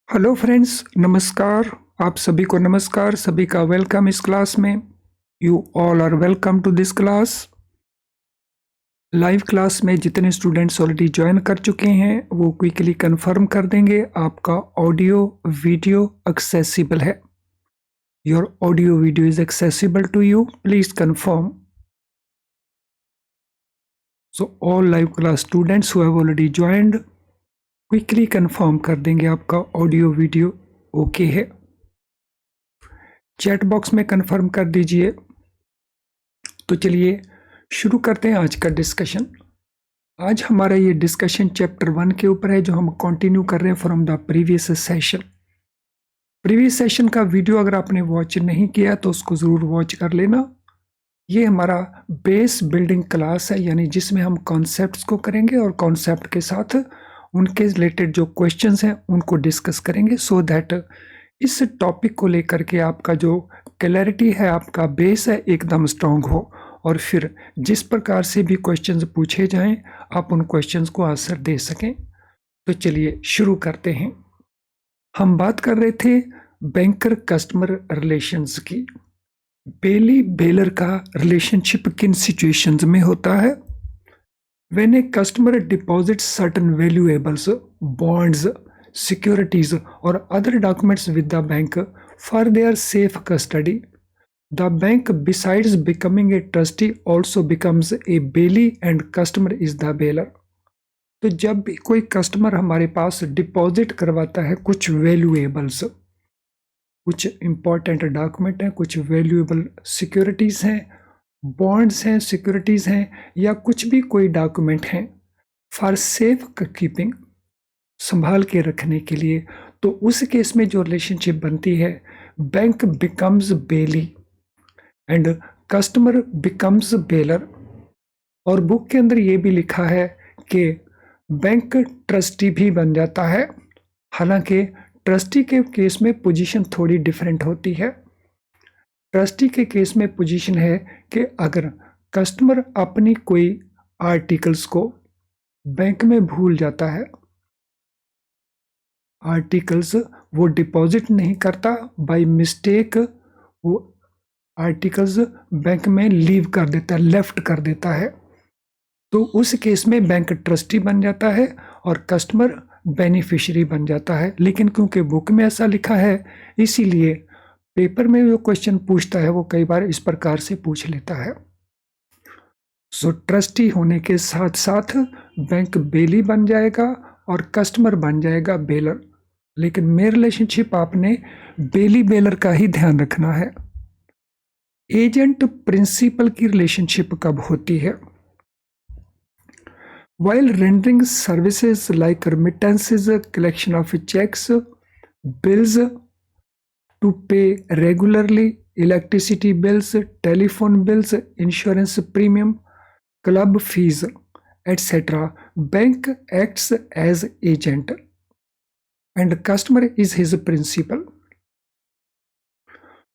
Hello friends, नमस्कार। आप सभी को नमस्कार, सभी का वेलकम इस क्लास में। You all are welcome to this class. Live class में जितने स्टूडेंट्स ऑलरेडी ज्वाइन कर चुके हैं वो क्विकली कंफर्म कर देंगे आपका ऑडियो वीडियो एक्सेसिबल है। Your audio video is accessible to you, please confirm. So all live class students who have already joined quickly confirm कर देंगे आपका ऑडियो वीडियो ओके है। चैट बॉक्स में कंफर्म कर दीजिए। तो चलिए शुरू करते हैं आज का डिस्कशन। आज हमारा ये डिस्कशन चैप्टर 1 के ऊपर है जो हम कंटिन्यू कर रहे हैं from the previous session. Previous session का वीडियो अगर आपने वॉच नहीं किया तो उसको ज़रूर वॉच कर लेना। ये हमारा बेस बिल्डिंग क्लास है, यानी जिसमें हम कॉन्सेप्ट्स को करेंगे और कॉन्सेप्ट के साथ उनके रिलेटेड जो क्वेश्चंस हैं उनको डिस्कस करेंगे, सो दैट इस टॉपिक को लेकर के आपका जो क्लैरिटी है, आपका बेस है, एकदम स्ट्रांग हो और फिर जिस प्रकार से भी क्वेश्चंस पूछे जाएं आप उन क्वेश्चंस को आंसर दे सकें। तो चलिए शुरू करते हैं। हम बात कर रहे थे बैंकर कस्टमर रिलेशंस की। बेली बेलर का रिलेशनशिप किन सिचुएशंस में होता है? When a customer deposits certain valuables, bonds, securities, or other documents with the bank for their safe custody, the bank, besides becoming a trustee, also becomes a bailey and customer is the bailor. तो जब भी कोई customer हमारे पास deposit करवाता है कुछ valuables, कुछ important document हैं, कुछ वैल्यूएबल सिक्योरिटीज हैं, बॉन्ड्स हैं, सिक्योरिटीज हैं, या कुछ भी कोई डॉक्यूमेंट हैं फॉर सेफ कीपिंग, संभाल के रखने के लिए, तो उस केस में जो रिलेशनशिप बनती है, bank becomes bailee and customer becomes bailor. और बुक के अंदर ये भी लिखा है कि बैंक ट्रस्टी भी बन जाता है। हालांकि ट्रस्टी के केस में पोजीशन थोड़ी डिफरेंट होती है। ट्रस्टी के केस में पोजीशन है कि अगर कस्टमर अपनी कोई आर्टिकल्स को बैंक में भूल जाता है, आर्टिकल्स वो डिपॉजिट नहीं करता, बाय मिस्टेक वो आर्टिकल्स बैंक में लीव कर देता है, लेफ्ट कर देता है, तो उस केस में बैंक ट्रस्टी बन जाता है और कस्टमर बेनिफिशियरी बन जाता है। लेकिन क्योंकि बुक में ऐसा लिखा है, इसीलिए पेपर में जो क्वेश्चन पूछता है वो कई बार इस प्रकार से पूछ लेता है। सो ट्रस्टी होने के साथ साथ बैंक बेली बन जाएगा और कस्टमर बन जाएगा बेलर। लेकिन मेरे रिलेशनशिप आपने बेली बेलर का ही ध्यान रखना है। एजेंट प्रिंसिपल की रिलेशनशिप कब होती है? While rendering services like remittances, collection of checks, bills to pay regularly, electricity bills, telephone bills, insurance premium, club fees, etc., bank acts as agent and customer is his principal.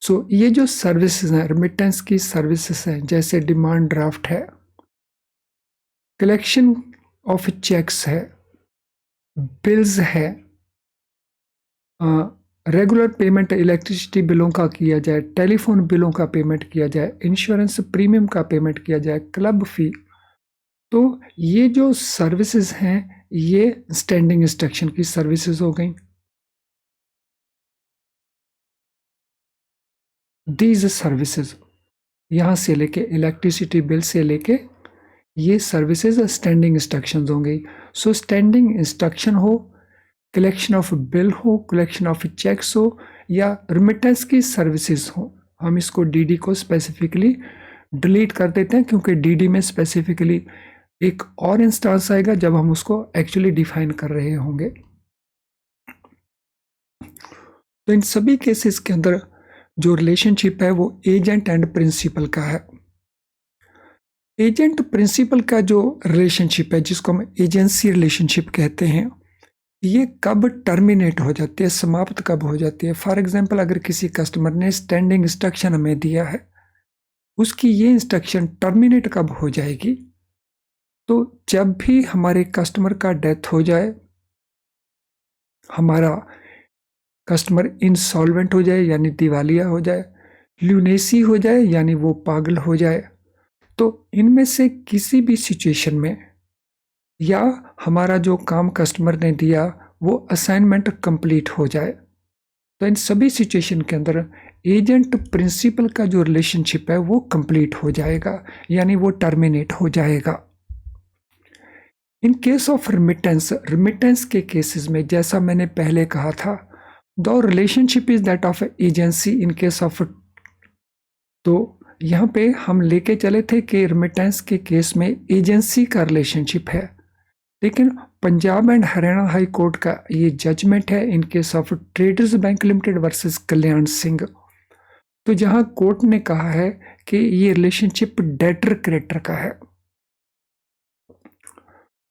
सो ये जो services हैं, remittance की services हैं, जैसे demand draft है, collection of checks है, bills है, regular payment electricity बिलों का किया जाए, टेलीफोन बिलों का पेमेंट किया जाए, इंश्योरेंस प्रीमियम का पेमेंट किया जाए, क्लब फी, तो ये जो सर्विसेज हैं ये स्टैंडिंग इंस्ट्रक्शन की सर्विसेज हो गई। दीज सर्विसेज यहाँ से लेके इलेक्ट्रिसिटी बिल से लेके ये सर्विसेज स्टैंडिंग इंस्ट्रक्शन होंगी। सो स्टैंडिंग इंस्ट्रक्शन हो, कलेक्शन ऑफ बिल हो, कलेक्शन ऑफ चेक्स हो, या रिमिटेंस की सर्विसेज हो, हम इसको डीडी को स्पेसिफिकली डिलीट कर देते हैं क्योंकि डीडी में स्पेसिफिकली एक और इंस्टांस आएगा जब हम उसको एक्चुअली डिफाइन कर रहे होंगे। तो इन सभी केसेस के अंदर जो रिलेशनशिप है वो एजेंट एंड प्रिंसिपल का है। एजेंट प्रिंसिपल का जो रिलेशनशिप है, जिसको हम एजेंसी रिलेशनशिप कहते हैं, ये कब टर्मिनेट हो जाती है, समाप्त कब हो जाती है? फॉर एग्जांपल, अगर किसी कस्टमर ने स्टैंडिंग इंस्ट्रक्शन हमें दिया है, उसकी ये इंस्ट्रक्शन टर्मिनेट कब हो जाएगी? तो जब भी हमारे कस्टमर का डेथ हो जाए, हमारा कस्टमर इंसॉल्वेंट हो जाए यानी दिवालिया हो जाए, ल्यूनेसी हो जाए यानी वो पागल हो जाए, तो इनमें से किसी भी सिचुएशन में या हमारा जो काम कस्टमर ने दिया वो असाइनमेंट कंप्लीट हो जाए, तो इन सभी सिचुएशन के अंदर एजेंट प्रिंसिपल का जो रिलेशनशिप है वो कंप्लीट हो जाएगा, यानी वो टर्मिनेट हो जाएगा। इन केस ऑफ रिमिटेंस, रिमिटेंस के केसेस में जैसा मैंने पहले कहा था, the relationship is that of agency in case of, तो यहाँ पे हम लेके चले थे कि रिमिटेंस के केस में एजेंसी का रिलेशनशिप है, लेकिन Punjab and Haryana high court का ये जजमेंट है in case of traders bank limited versus Kalyan Singh, तो जहां कोर्ट ने कहा है कि ये रिलेशनशिप डेटर क्रेडिटर का है,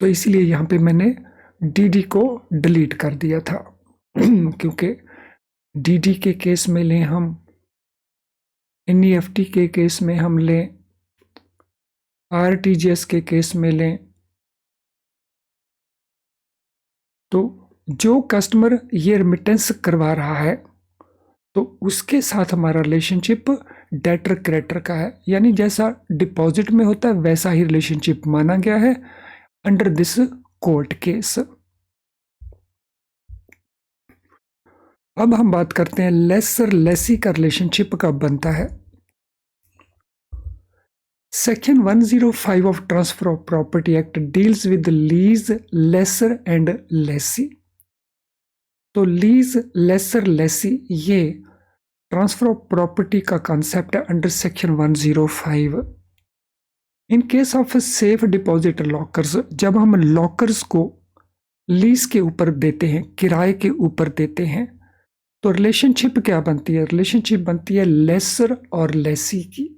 तो इसलिए यहाँ पे मैंने डीडी को डिलीट कर दिया था क्योंकि डीडी के केस में लें हम, एनईएफटी के केस में हम लें, आरटीजीएस के केस में लें, तो जो कस्टमर ये रिमिटेंस करवा रहा है तो उसके साथ हमारा रिलेशनशिप डेटर क्रेडिटर का है, यानी जैसा डिपॉजिट में होता है वैसा ही रिलेशनशिप माना गया है अंडर दिस कोर्ट केस। अब हम बात करते हैं लेसर लेसी का रिलेशनशिप कब बनता है। Section 105 of transfer of property act deals with lease, lessor and lessee. तो लीज, लेसर, लेसी ये ट्रांसफर ऑफ प्रॉपर्टी का कॉन्सेप्ट है under section 105। In case of safe deposit lockers, जब हम लॉकर्स को लीज के ऊपर देते हैं, किराए के ऊपर देते हैं, तो रिलेशनशिप क्या बनती है? रिलेशनशिप बनती है लेसर और लेसी की,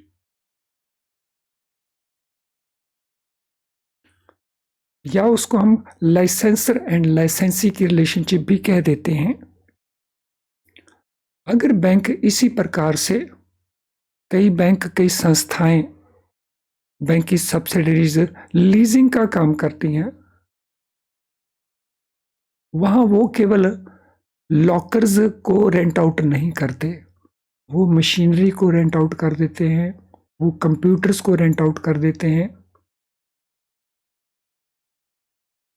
या उसको हम लाइसेंसर एंड लाइसेंसी की रिलेशनशिप भी कह देते हैं। अगर बैंक इसी प्रकार से कई बैंक, कई संस्थाएं, बैंक की सब्सिडरीज लीजिंग का काम करती हैं, वहां वो केवल लॉकर्स को रेंट आउट नहीं करते, वो मशीनरी को रेंट आउट कर देते हैं, वो कंप्यूटर्स को रेंट आउट कर देते हैं,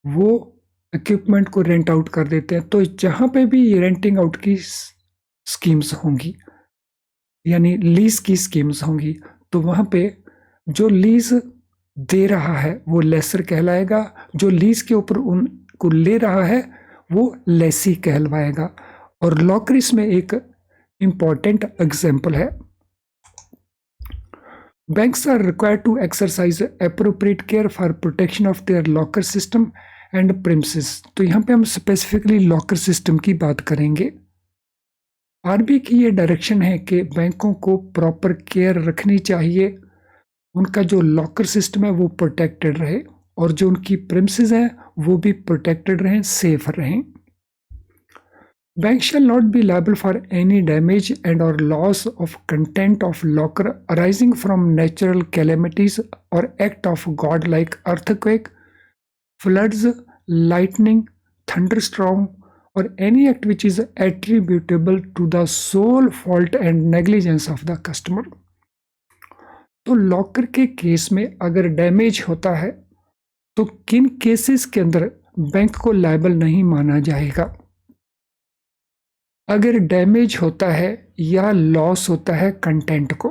वो इक्विपमेंट को रेंट आउट कर देते हैं। तो जहां पे भी ये रेंटिंग आउट की स्कीम्स होंगी यानी लीज की स्कीम्स होंगी, तो वहां पे जो लीज दे रहा है वो लेसर कहलाएगा, जो लीज के ऊपर उनको ले रहा है वो लेसी कहलवाएगा। और लॉकर इसमें एक इंपॉर्टेंट एग्जाम्पल है। Banks are required to exercise appropriate care for protection of their locker system and premises। तो यहाँ पे हम स्पेसिफिकली लॉकर सिस्टम की बात करेंगे। आरबीआई की ये डायरेक्शन है कि बैंकों को प्रॉपर केयर रखनी चाहिए, उनका जो लॉकर सिस्टम है वो प्रोटेक्टेड रहे और जो उनकी प्रेमिसेस हैं वो भी प्रोटेक्टेड रहें, सेफ रहें। Bank shall not be liable for any damage and or loss of content of locker arising from natural calamities or act of God like earthquake, floods, lightning, thunderstorm, or any act which is attributable to the sole fault and negligence of the customer। तो locker के case में अगर damage होता है तो किन cases के अंदर बैंक को लायबल नहीं माना जाएगा? अगर डैमेज होता है या लॉस होता है कंटेंट को,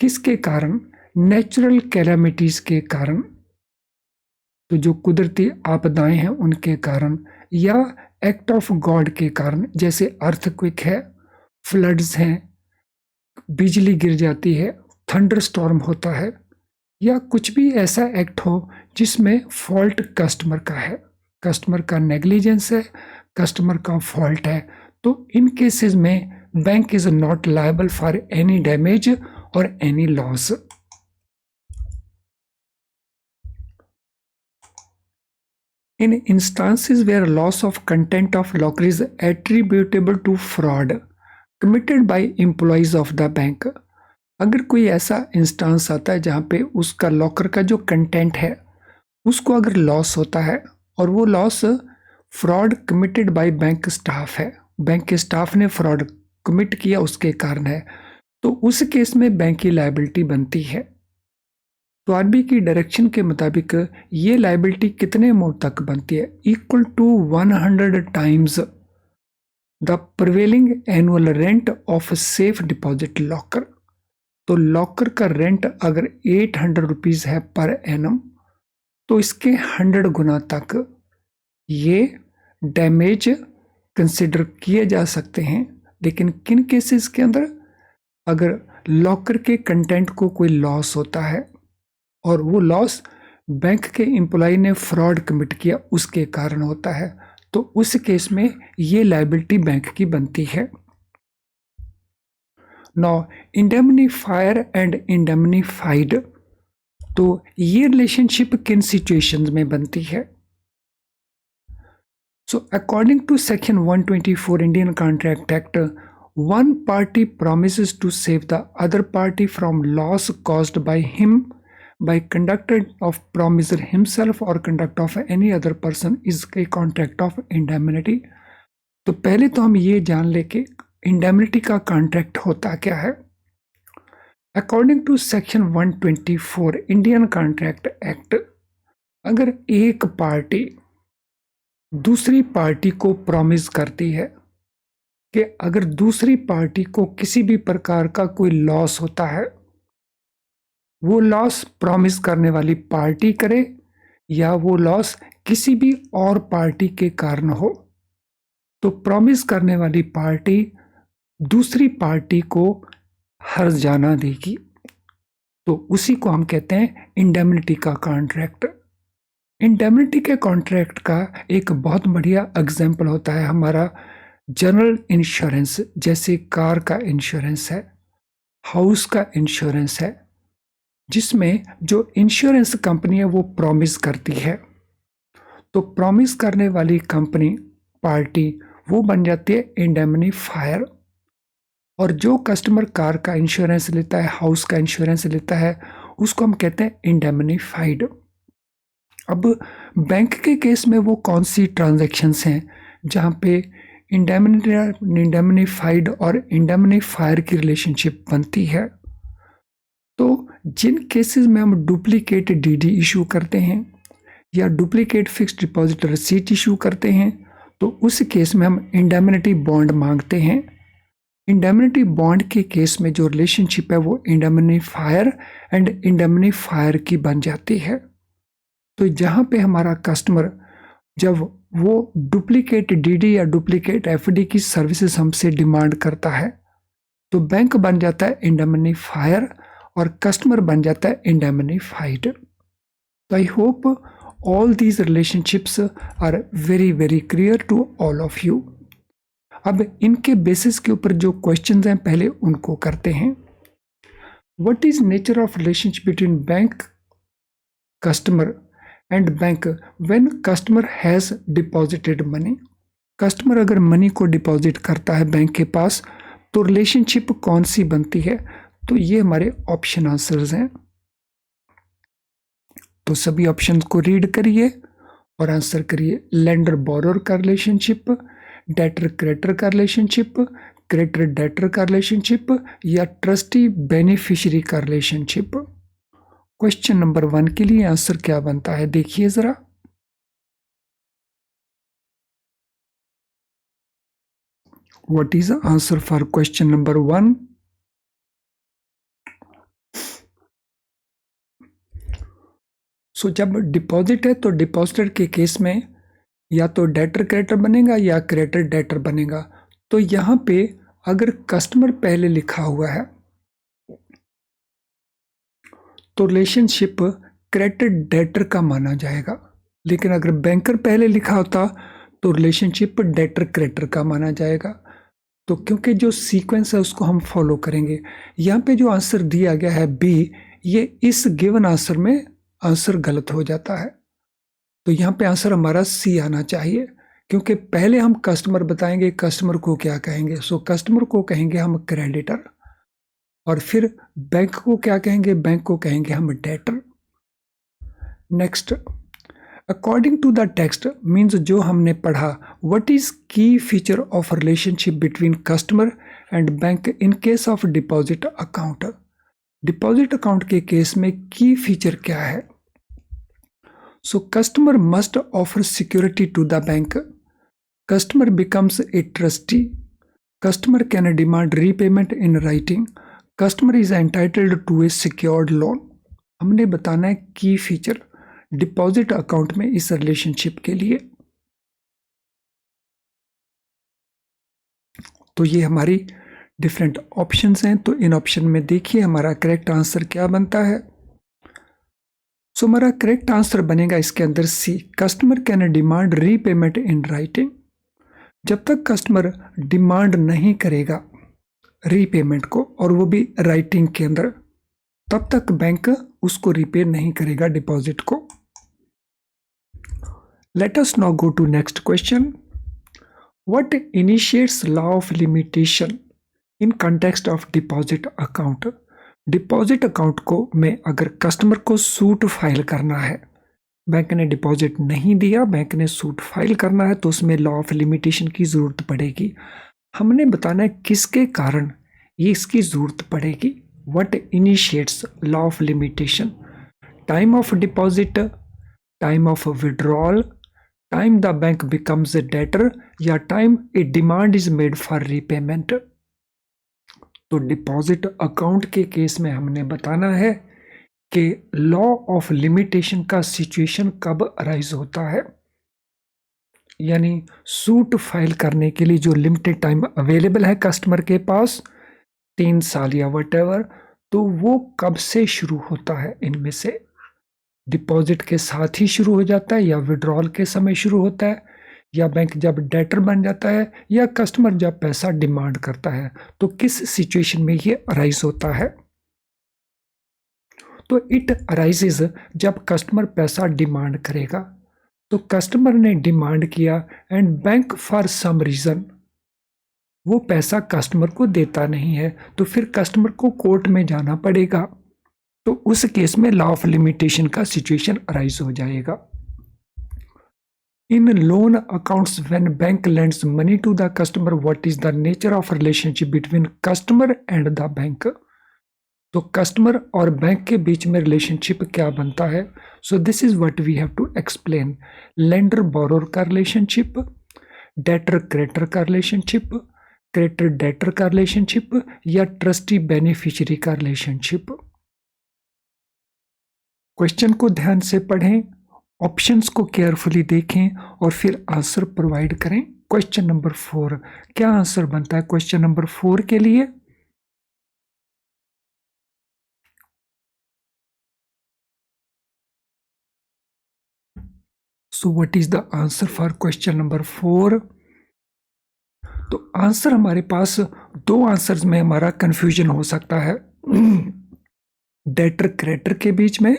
किसके कारण? नेचुरल कैलामिटीज के कारण, तो जो कुदरती आपदाएं हैं उनके कारण, या एक्ट ऑफ गॉड के कारण, जैसे अर्थक्वेक है, फ्लड्स हैं, बिजली गिर जाती है, थंडर स्टॉर्म होता है, या कुछ भी ऐसा एक्ट हो जिसमें फॉल्ट कस्टमर का है, कस्टमर का नेग्लिजेंस है, कस्टमर का फॉल्ट है, तो इन केसेस में bank is not liable for any damage और any loss. In instances where loss of content of locker is attributable to fraud committed by employees of the bank. अगर कोई ऐसा इंस्टांस आता है जहाँ पे उसका लॉकर का जो कंटेंट है उसको अगर लॉस होता है और वो loss fraud committed by bank staff है, बैंक के स्टाफ ने फ्रॉड कमिट किया उसके कारण है, तो उस केस में बैंक की लायबिलिटी बनती है। तो आरबीआई की डायरेक्शन के मुताबिक ये लायबिलिटी कितने अमाउंट तक बनती है? Equal to 100 times the prevailing annual rent of safe deposit locker. तो लॉकर का रेंट अगर 800 रुपीज है पर एनम, तो इसके 100 गुना तक ये डैमेज कंसिडर किए जा सकते हैं। लेकिन किन केसेस के अंदर? अगर लॉकर के कंटेंट को कोई लॉस होता है और वो लॉस बैंक के एम्प्लॉय ने फ्रॉड कमिट किया उसके कारण होता है, तो उस केस में ये लायबिलिटी बैंक की बनती है। नाउ इंडेमनीफायर एंड इंडेमनीफाइड, तो ये रिलेशनशिप किन सिचुएशंस में बनती है? So according to section 124 Indian Contract Act, one party promises to save the other party from loss caused by him by conduct of promiser himself or conduct of any other person is a contract of indemnity। तो पहले तो हम ये जान ले कि indemnity का contract होता क्या है। According to section 124 Indian contract act, अगर एक पार्टी दूसरी पार्टी को प्रॉमिस करती है कि अगर दूसरी पार्टी को किसी भी प्रकार का कोई लॉस होता है, वो लॉस प्रॉमिस करने वाली पार्टी करे या वो लॉस किसी भी और पार्टी के कारण हो, तो प्रॉमिस करने वाली पार्टी दूसरी पार्टी को हर्जाना देगी। तो उसी को हम कहते हैं इंडेमनिटी का कॉन्ट्रैक्ट। इंडेमनिटी के कॉन्ट्रैक्ट का एक बहुत बढ़िया एग्जाम्पल होता है हमारा जनरल इंश्योरेंस, जैसे कार का इंश्योरेंस है, हाउस का इंश्योरेंस है, जिसमें जो इंश्योरेंस कंपनी है वो प्रॉमिस करती है। तो प्रॉमिस करने वाली कंपनी पार्टी वो बन जाती है इंडेमनीफायर, और जो कस्टमर कार का इंश्योरेंस लेता है, हाउस का इंश्योरेंस लेता है, उसको हम कहते हैं इंडेमनीफाइड। अब बैंक के केस में वो कौन सी ट्रांजैक्शंस हैं जहाँ पे इंडेमनीफाइड और इंडेमनीफायर की रिलेशनशिप बनती है? तो जिन केसेस में हम डुप्लीकेट डीडी इशू करते हैं या duplicate fixed deposit receipt issue करते हैं, तो उस केस में हम इंडेमनिटी बॉन्ड मांगते हैं। इंडेमनिटी बॉन्ड के केस में जो रिलेशनशिप है वो इंडेमनीफायर एंड इंडेमनीफायर की बन जाती है। तो जहाँ पे हमारा कस्टमर जब वो डुप्लीकेट डीडी या डुप्लीकेट एफडी की सर्विसेज हमसे डिमांड करता है, तो बैंक बन जाता है इंडेमनीफायर और कस्टमर बन जाता है इंडेमनीफाइड। तो I hope all these relationships are very very clear to all of you. अब इनके बेसिस के ऊपर जो क्वेश्चंस हैं पहले उनको करते हैं। What is nature of relationship between bank customer and bank when customer has deposited money? Customer अगर मनी को डिपॉजिट करता है बैंक के पास, तो रिलेशनशिप कौन सी बनती है? तो ये हमारे ऑप्शन आंसर्स हैं। तो सभी ऑप्शंस को रीड करिए और आंसर करिए। लेंडर बोरोर का रिलेशनशिप, डेटर क्रेडिटर का रिलेशनशिप, क्रेडिटर डेटर का रिलेशनशिप, या ट्रस्टी बेनिफिशियरी का रिलेशनशिप। क्वेश्चन नंबर 1 के लिए आंसर क्या बनता है देखिए जरा। What is the answer for question number 1? सो जब डिपॉजिट है तो डिपॉजिटर के केस में या तो डेटर क्रेडिटर बनेगा या क्रेडिटर डेटर बनेगा। तो यहाँ पे अगर कस्टमर पहले लिखा हुआ है तो रिलेशनशिप क्रेडिटर डेटर का माना जाएगा, लेकिन अगर बैंकर पहले लिखा होता तो रिलेशनशिप डेटर क्रेडिटर का माना जाएगा। तो क्योंकि जो सीक्वेंस है उसको हम फॉलो करेंगे। यहाँ पे जो आंसर दिया गया है बी, ये इस गिवन आंसर में आंसर गलत हो जाता है। तो यहाँ पे आंसर हमारा सी आना चाहिए, क्योंकि पहले हम कस्टमर बताएंगे, कस्टमर को क्या कहेंगे? सो कस्टमर को कहेंगे हम क्रेडिटर, और फिर बैंक को क्या कहेंगे? बैंक को कहेंगे हम debtor. Next, according to the text means जो हमने पढ़ा, what is key feature of relationship between customer and bank in case of deposit account. Deposit account के केस में की फीचर क्या है? So customer must offer security to the bank, customer becomes a trustee, customer can demand repayment in writing, customer is entitled to a secured loan. हमने बताना है की feature deposit account में इस relationship के लिए। तो ये हमारी डिफरेंट ऑप्शंस हैं। तो इन ऑप्शन में देखिए हमारा करेक्ट आंसर क्या बनता है। सो हमारा करेक्ट आंसर बनेगा इसके अंदर C, customer can demand repayment in writing. जब तक कस्टमर डिमांड नहीं करेगा रीपेमेंट को, और वो भी राइटिंग के अंदर, तब तक बैंक उसको रीपे नहीं करेगा डिपॉजिट को। Let us now go to next question. What initiates law of limitation in context of deposit account? Deposit account को में अगर कस्टमर को सूट फाइल करना है, बैंक ने डिपॉजिट नहीं दिया, बैंक ने सूट फाइल करना है, तो उसमें लॉ ऑफ लिमिटेशन की ज़रूरत पड़ेगी। हमने बताना है किसके कारण ये इसकी ज़रूरत पड़ेगी। What initiates law of limitation? Time of deposit, time of withdrawal, time the bank becomes a debtor, या time a demand is made for repayment. तो डिपॉजिट अकाउंट के केस में हमने बताना है कि लॉ ऑफ लिमिटेशन का सिचुएशन कब अराइज होता है, यानी सूट फाइल करने के लिए जो लिमिटेड टाइम अवेलेबल है कस्टमर के पास, 3 साल या वटेवर, तो वो कब से शुरू होता है? इनमें से डिपॉजिट के साथ ही शुरू हो जाता है, या विड्रॉल के समय शुरू होता है, या बैंक जब डेटर बन जाता है, या कस्टमर जब पैसा डिमांड करता है। तो किस सिचुएशन में ये अराइज होता है? तो इट अराइजेज जब कस्टमर पैसा डिमांड करेगा। तो कस्टमर ने डिमांड किया and bank for some reason वो पैसा कस्टमर को देता नहीं है, तो फिर कस्टमर को कोर्ट में जाना पड़ेगा। तो उस केस में लॉ ऑफ लिमिटेशन का सिचुएशन अराइज हो जाएगा। In loan accounts when bank lends money to the customer, what is the nature of relationship between customer and the bank? तो कस्टमर और बैंक के बीच में रिलेशनशिप क्या बनता है? So this is what we have to explain. Lender borrower का relationship, debtor creditor का रिलेशनशिप, क्रेडिटर डेटर का रिलेशनशिप, या ट्रस्टी बेनिफिशियरी का रिलेशनशिप। क्वेश्चन को ध्यान से पढ़ें, ऑप्शंस को केयरफुली देखें और फिर आंसर प्रोवाइड करें। क्वेश्चन नंबर 4 क्या आंसर बनता है क्वेश्चन नंबर 4 के लिए? So what is the answer for question number 4? तो आंसर हमारे पास 2 आंसर्स में हमारा कंफ्यूजन हो सकता है, डेटर क्रेडिटर के बीच में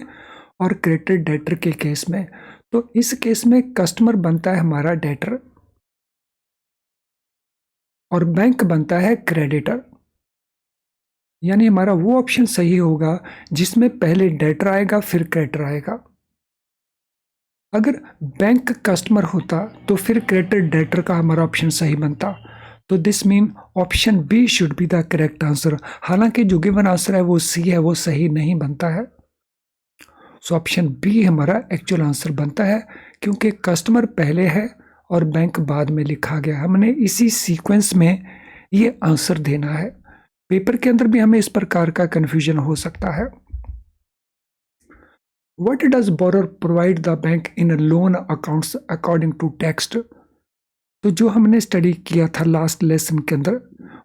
और क्रेडिटर डेटर के केस में। तो इस केस में कस्टमर बनता है हमारा डेटर और बैंक बनता है क्रेडिटर, यानी हमारा वो ऑप्शन सही होगा जिसमें पहले डेटर आएगा फिर क्रेडिटर आएगा। अगर बैंक कस्टमर होता तो फिर क्रेडिटर डेटर का हमारा ऑप्शन सही बनता। तो this mean option B should be the correct answer. हालांकि जो गिवन आंसर है वो सी है, वो सही नहीं बनता है। सो ऑप्शन बी हमारा एक्चुअल आंसर बनता है, क्योंकि कस्टमर पहले है और बैंक बाद में लिखा गया। हमने इसी सीक्वेंस में ये आंसर देना है। पेपर के अंदर भी हमें इस प्रकार का कंफ्यूजन हो सकता है। What does borrower provide the bank in loan accounts according to text? तो जो हमने स्टडी किया था लास्ट लेसन के अंदर,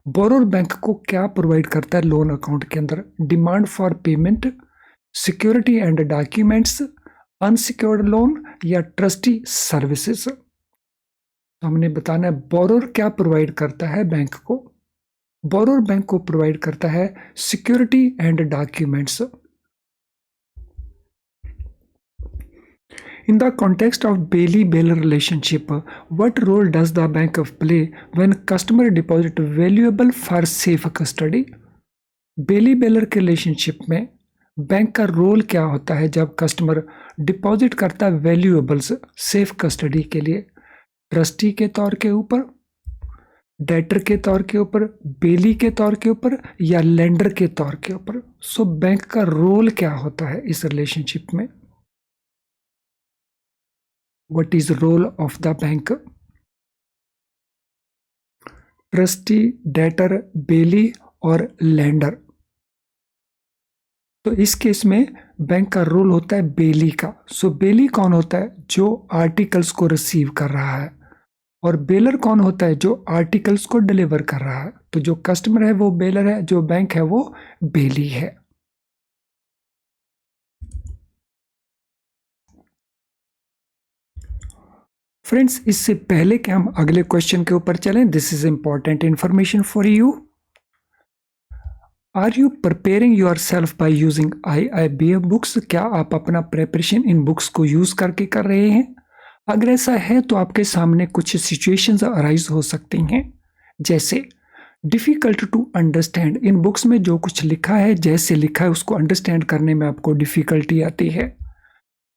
बोरोर बैंक को क्या प्रोवाइड करता है लोन अकाउंट के अंदर? Demand for payment, security and documents, unsecured loan, या ट्रस्टी सर्विसेज। तो हमने बताना है बोरोर क्या प्रोवाइड करता है बैंक को। बोरोर बैंक को प्रोवाइड करता है security and documents. In the context of Bailey-Bailor relationship, what role does the bank play when customer deposit valuable for safe custody? Bailey-Bailor के रिलेशनशिप में बैंक का रोल क्या होता है जब कस्टमर डिपॉजिट करता है वैल्यूएबल्स सेफ कस्टडी के लिए, ट्रस्टी के तौर के ऊपर, डेटर के तौर के ऊपर, बेली के तौर के ऊपर या लेंडर के तौर के ऊपर। सो बैंक का रोल क्या होता है इस रिलेशनशिप में? What is role of the bank? Trustee, debtor, bailee और लेंडर। तो इस केस में बैंक का रोल होता है बेली का। सो बेली कौन होता है? जो आर्टिकल्स को रिसीव कर रहा है। और बेलर कौन होता है? जो आर्टिकल्स को डिलीवर कर रहा है। तो जो कस्टमर है वो बेलर है, जो बैंक है वो बेली है। फ्रेंड्स, इससे पहले कि हम अगले क्वेश्चन के ऊपर चलें, this is important information for you. Are you preparing yourself by using IIBM books? क्या आप अपना प्रेपरेशन इन बुक्स को यूज करके कर रहे हैं? अगर ऐसा है तो आपके सामने कुछ सिचुएशंस अराइज हो सकती हैं, जैसे डिफ़िकल्ट टू अंडरस्टैंड। इन बुक्स में जो कुछ लिखा है, जैसे लिखा है उसको अंडरस्टैंड करने में आपको डिफ़िकल्टी आती है।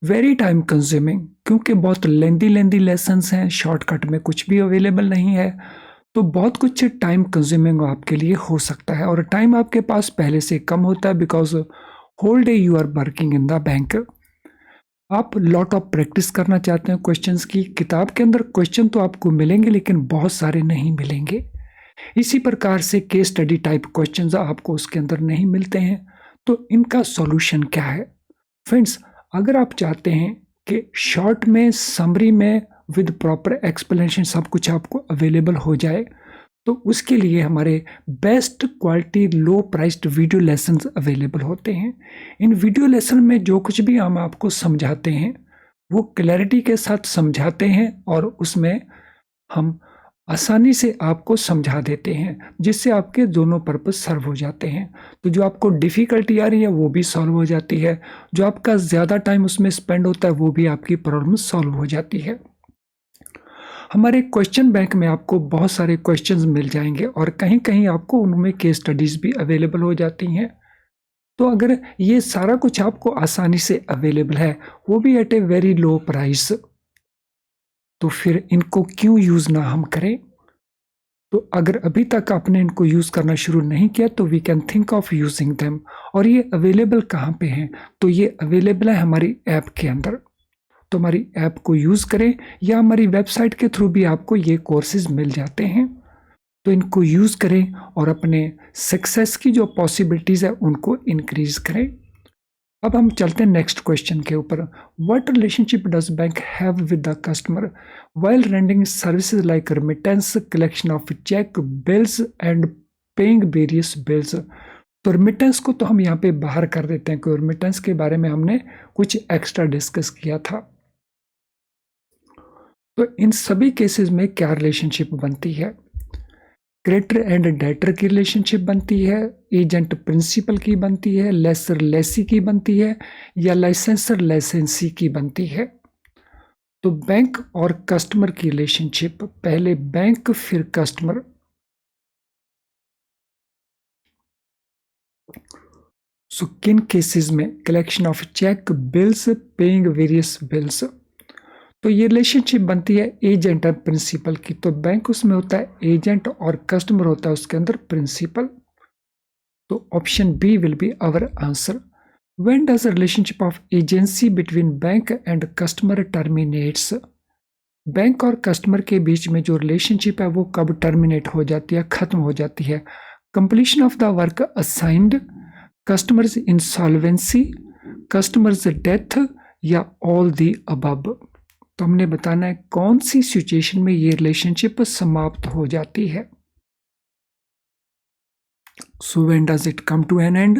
वेरी टाइम कंज्यूमिंग, क्योंकि बहुत लेंदी लेसन्स हैं, शॉर्टकट में कुछ भी अवेलेबल नहीं है, तो बहुत कुछ टाइम कंज्यूमिंग आपके लिए हो सकता है। और टाइम आपके पास पहले से कम होता है, because whole day you are working in the bank. आप लॉट ऑफ प्रैक्टिस करना चाहते हैं क्वेश्चंस की। किताब के अंदर क्वेश्चन तो आपको मिलेंगे, लेकिन बहुत सारे नहीं मिलेंगे। इसी प्रकार से केस स्टडी टाइप क्वेश्चंस आपको उसके अंदर नहीं मिलते हैं। तो इनका सॉल्यूशन क्या है? फ्रेंड्स, अगर आप चाहते हैं कि शॉर्ट में, समरी में, विद प्रॉपर एक्सप्लेनेशन सब कुछ आपको अवेलेबल हो जाए, तो उसके लिए हमारे बेस्ट क्वालिटी लो प्राइस्ड वीडियो लेसन्स अवेलेबल होते हैं। इन वीडियो लेसन में जो कुछ भी हम आपको समझाते हैं वो क्लैरिटी के साथ समझाते हैं, और उसमें हम आसानी से आपको समझा देते हैं, जिससे आपके दोनों पर्पस सर्व हो जाते हैं। तो जो आपको डिफ़िकल्टी आ रही है वो भी सॉल्व हो जाती है, जो आपका ज़्यादा टाइम उसमें स्पेंड होता है वो भी आपकी प्रॉब्लम सॉल्व हो जाती है। हमारे क्वेश्चन बैंक में आपको बहुत सारे क्वेश्चंस मिल जाएंगे, और कहीं कहीं आपको उनमें केस स्टडीज़ भी अवेलेबल हो जाती हैं। तो अगर ये सारा कुछ आपको आसानी से अवेलेबल है, वो भी at a very low price, तो फिर इनको क्यों यूज़ ना हम करें? तो अगर अभी तक आपने इनको यूज़ करना शुरू नहीं किया तो we can think of using them. और ये अवेलेबल कहाँ पे हैं? तो ये अवेलेबल है हमारी ऐप के अंदर। तो हमारी ऐप को यूज़ करें, या हमारी वेबसाइट के थ्रू भी आपको ये कोर्सेज मिल जाते हैं। तो इनको यूज़ करें और अपने सक्सेस की जो पॉसिबिलिटीज़ है उनको इंक्रीज करें। अब हम चलते हैं नेक्स्ट क्वेश्चन के ऊपर। What relationship does bank have with the customer while rendering services like remittance, collection of check, bills and paying various bills? तो रेमिटेंस को तो हम यहाँ पे बाहर कर देते हैं, क्योंकि रेमिटेंस के बारे में हमने कुछ एक्स्ट्रा डिस्कस किया था। तो इन सभी केसेस में क्या रिलेशनशिप बनती है? क्रेडिटर एंड डेटर की रिलेशनशिप बनती है, एजेंट प्रिंसिपल की बनती है, लेसर लेसी की बनती है, या लाइसेंसर लाइसेंसी की बनती है? तो बैंक और कस्टमर की रिलेशनशिप, पहले बैंक फिर कस्टमर। सो किन केसेस में? Collection of check, bills, paying various bills. तो ये रिलेशनशिप बनती है एजेंट और प्रिंसिपल की। तो बैंक उसमें होता है एजेंट और कस्टमर होता है उसके अंदर प्रिंसिपल। तो option B will be our answer. When does the relationship of agency between bank and customer terminates? Bank और कस्टमर के बीच में जो रिलेशनशिप है वो कब टर्मिनेट हो जाती है, खत्म हो जाती है? Completion of the work assigned, customers insolvency, customers death, या ऑल दी अबव? तो हमने बताना है कौन सी सिचुएशन में ये रिलेशनशिप समाप्त हो जाती है। So when does it come to an end?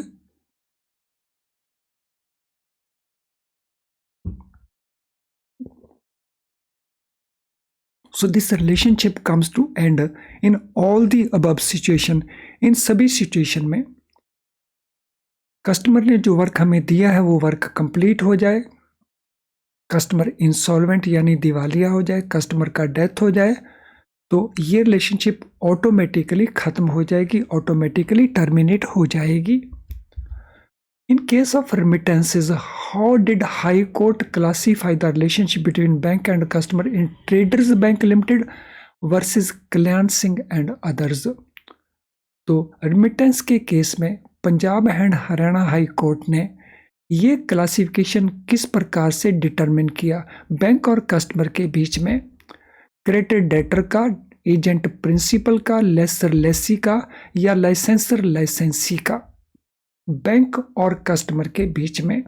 So this relationship comes to end in all the above situation. इन सभी सिचुएशन में कस्टमर ने जो वर्क हमें दिया है वो वर्क कंप्लीट हो जाए, कस्टमर इंसॉल्वेंट यानी दिवालिया हो जाए, कस्टमर का डेथ हो जाए, तो ये रिलेशनशिप ऑटोमेटिकली ख़त्म हो जाएगी, ऑटोमेटिकली टर्मिनेट हो जाएगी। In case of remittances, how did High Court classify the relationship between bank and customer in Traders Bank Limited versus Kalyan Singh and others? तो रिमिटेंस के केस में Punjab and Haryana high court ने ये classification किस प्रकार से डिटरमिन किया bank और कस्टमर के बीच में, क्रेडिट डेटर का, एजेंट प्रिंसिपल का, लेसर लेसी का या लाइसेंसर लाइसेंसी का, बैंक और कस्टमर के बीच में।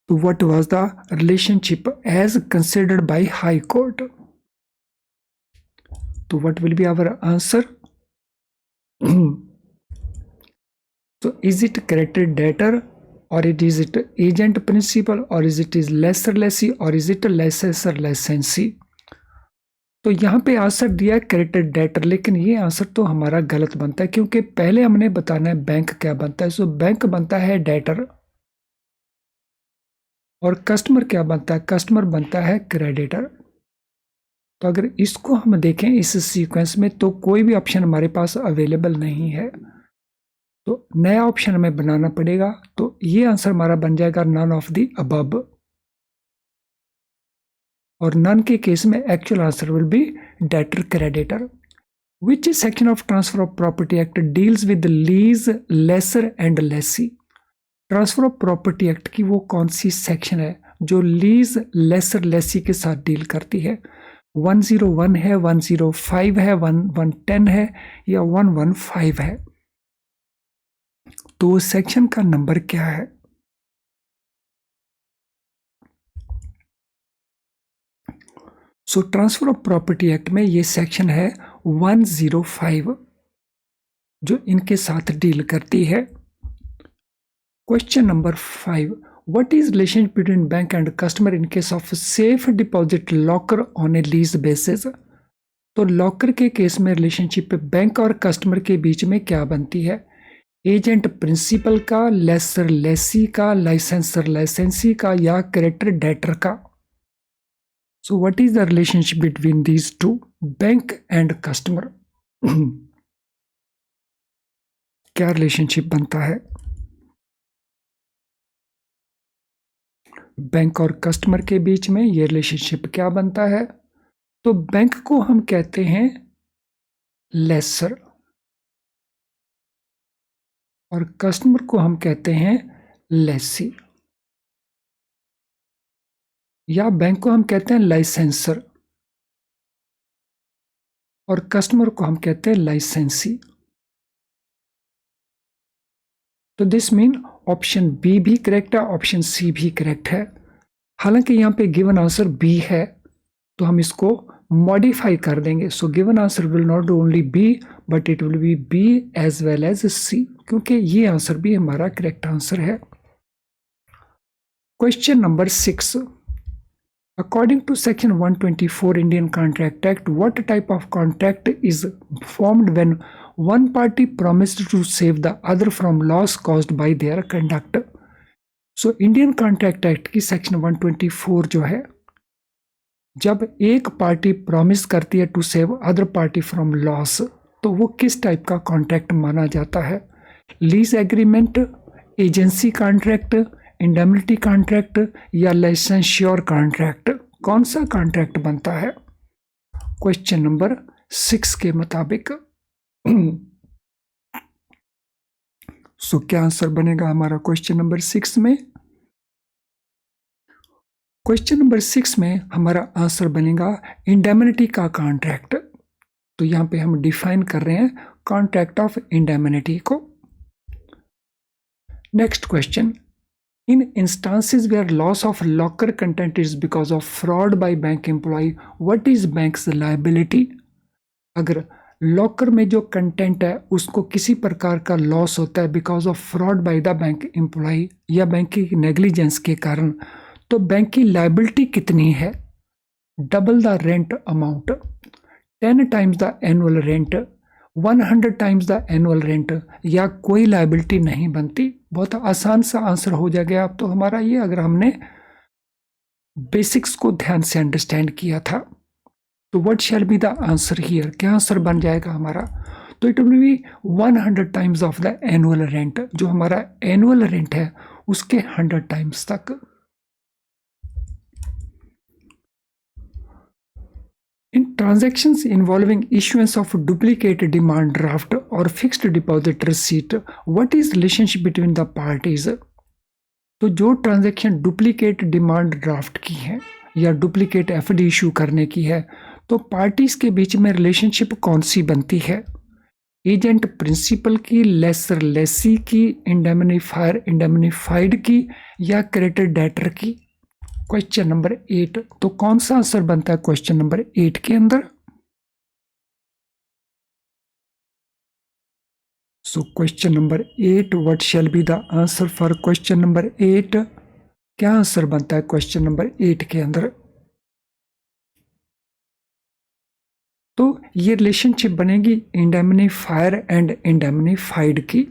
तो what was the relationship as considered by high court? तो what will be our answer? So is it credit debtor, or is it agent principal, or is it lesser lessee, or is it licensor licensee? तो यहाँ पे answer दिया है credit debtor, लेकिन ये answer तो हमारा गलत बनता है क्योंकि पहले हमने बताना है बैंक क्या बनता है। सो बैंक बनता है डेटर और कस्टमर क्या बनता है? कस्टमर बनता है क्रेडिटर। तो अगर इसको हम देखें इस सीक्वेंस में तो कोई भी ऑप्शन हमारे पास अवेलेबल नहीं है, तो नया ऑप्शन हमें बनाना पड़ेगा। तो ये आंसर हमारा बन जाएगा नन ऑफ द अबव, और नन के केस में actual answer will be debtor creditor. Which section of transfer of property act deals with lease, lessor and lessee? Transfer of property act की वो कौन सी सेक्शन है जो lease, lessor, Lesi के साथ डील करती है? 101 है, 105 है, 110 है या 115 है? तो सेक्शन का नंबर क्या है? सो ट्रांसफर ऑफ प्रॉपर्टी एक्ट में ये सेक्शन है 105 जो इनके साथ डील करती है। Question number 5, what is relation between bank and customer in case of safe deposit locker on A lease basis? तो लॉकर के केस में रिलेशनशिप बैंक और कस्टमर के बीच में क्या बनती है? एजेंट प्रिंसिपल का, लेसर लेसी का, लाइसेंसर लाइसेंसी का या क्रेडिटर डेटर का? So what is the relationship between these two, bank and customer? क्या रिलेशनशिप बनता है बैंक और कस्टमर के बीच में? ये रिलेशनशिप क्या बनता है? तो बैंक को हम कहते हैं लेसर और कस्टमर को हम कहते हैं लेसी, या बैंक को हम कहते हैं लाइसेंसर और कस्टमर को हम कहते हैं लाइसेंसी। तो दिस मीन ऑप्शन बी भी करेक्ट है, ऑप्शन सी भी करेक्ट है। हालांकि यहाँ पे गिवन आंसर बी है तो हम इसको मॉडिफाई कर देंगे। So given answer will not only be but it will be B as well as C, क्योंकि ये आंसर भी हमारा करेक्ट आंसर है। Question number 6, according to section 124 Indian Contract Act, what type of contract is formed when one party promised to save the other from loss caused by their conduct? So Indian Contract Act की section 124 जो है, जब एक party promise करती है to save other party from loss, तो वो किस टाइप का कॉन्ट्रैक्ट माना जाता है? Lease agreement, agency contract, indemnity contract या लाइसेंश्योर कॉन्ट्रैक्ट? कौन सा कॉन्ट्रैक्ट बनता है क्वेश्चन नंबर 6 के मुताबिक? सो क्या आंसर बनेगा हमारा क्वेश्चन नंबर 6 में? क्वेश्चन नंबर 6 में हमारा आंसर बनेगा इंडेमनिटी का कॉन्ट्रैक्ट। तो यहां पे हम डिफाइन कर रहे हैं कॉन्ट्रैक्ट ऑफ इंडेमनिटी को। Next question, in instances where loss of locker content is because of fraud by bank employee, what is bank's liability? अगर लॉकर में जो कंटेंट है उसको किसी प्रकार का लॉस होता है because of fraud by the bank employee या बैंक की नेग्लिजेंस के कारण, तो बैंक की लायबिलिटी कितनी है? Double the rent amount, 10 times the annual rent, 100 times the annual rent, या कोई लायबिलिटी नहीं बनती? बहुत आसान सा आंसर हो जाएगा अब तो हमारा ये, अगर हमने बेसिक्स को ध्यान से अंडरस्टैंड किया था। तो what shall be the answer here? क्या आंसर बन जाएगा हमारा? तो it will B 100 times of the annual rent, जो हमारा एनुअल रेंट है उसके 100 टाइम्स तक। In transactions involving issuance of duplicate demand draft or fixed deposit receipt, what is relationship between the parties? तो जो ट्रांजैक्शन डुप्लीकेट डिमांड ड्राफ्ट की है या डुप्लीकेट एफडी इशू करने की है, तो पार्टीज के बीच में रिलेशनशिप कौन सी बनती है? एजेंट प्रिंसिपल की, लेसर लेसी की, इंडेमनीफायर इंडेमनीफाइड की, या क्रेडिटर डेटर की? Question number 8। तो कौन सा आंसर बनता है क्वेश्चन नंबर 8 के अंदर? So question number 8, what shall be the answer for question number 8? क्या आंसर बनता है क्वेश्चन नंबर 8 के अंदर? तो ये रिलेशनशिप बनेगी इंडेमनीफायर एंड इंडेमनीफाइड की।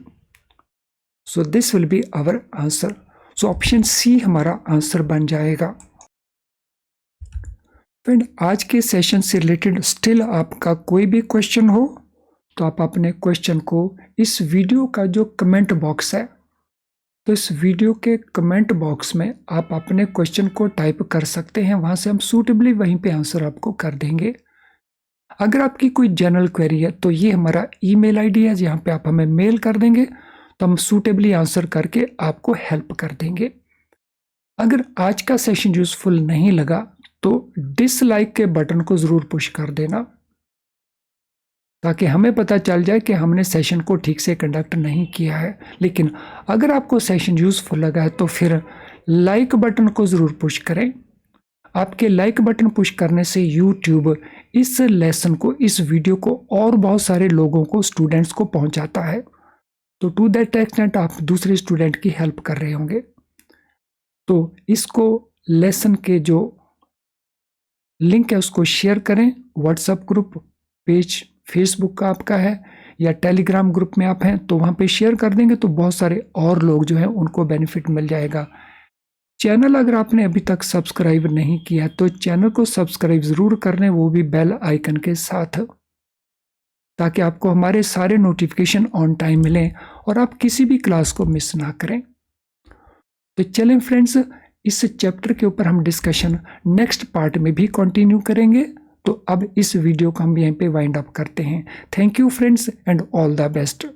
So this will be our answer. So option C हमारा आंसर बन जाएगा। फ्रेंड, आज के सेशन से रिलेटेड स्टिल आपका कोई भी क्वेश्चन हो तो आप अपने क्वेश्चन को इस वीडियो का जो कमेंट बॉक्स है, तो इस वीडियो के कमेंट बॉक्स में आप अपने क्वेश्चन को टाइप कर सकते हैं। वहां से हम सूटेबली वहीं पे आंसर आपको कर देंगे। अगर आपकी कोई जनरल क्वेरी है तो ये हमारा ईमेल आईडी है, जहाँ पे आप हमें मेल कर देंगे तो हम सूटेबली आंसर करके आपको हेल्प कर देंगे। अगर आज का सेशन यूजफुल नहीं लगा तो डिसलाइक के बटन को जरूर पुश कर देना, ताकि हमें पता चल जाए कि हमने सेशन को ठीक से कंडक्ट नहीं किया है। लेकिन अगर आपको सेशन यूजफुल लगा है तो फिर लाइक बटन को जरूर पुश करें। आपके लाइक बटन पुश करने से यूट्यूब इस लेसन को, इस वीडियो को और बहुत सारे लोगों को, स्टूडेंट्स को पहुंचाता है। तो टू दैट एक्सटेंट आप दूसरे स्टूडेंट की हेल्प कर रहे होंगे। तो इसको लेसन के जो लिंक है उसको शेयर करें। व्हाट्सएप ग्रुप, पेज फेसबुक का आपका है या टेलीग्राम ग्रुप में आप हैं तो वहाँ पे शेयर कर देंगे तो बहुत सारे और लोग जो हैं उनको बेनिफिट मिल जाएगा। चैनल अगर आपने अभी तक सब्सक्राइब नहीं किया तो चैनल को सब्सक्राइब ज़रूर कर लें, वो भी बेल आइकन के साथ, ताकि आपको हमारे सारे नोटिफिकेशन ऑन टाइम मिलें और आप किसी भी क्लास को मिस ना करें। तो चलें फ्रेंड्स, इस चैप्टर के ऊपर हम डिस्कशन नेक्स्ट पार्ट में भी कंटिन्यू करेंगे। तो अब इस वीडियो को हम यहीं पे वाइंड अप करते हैं। Thank you friends and all the best.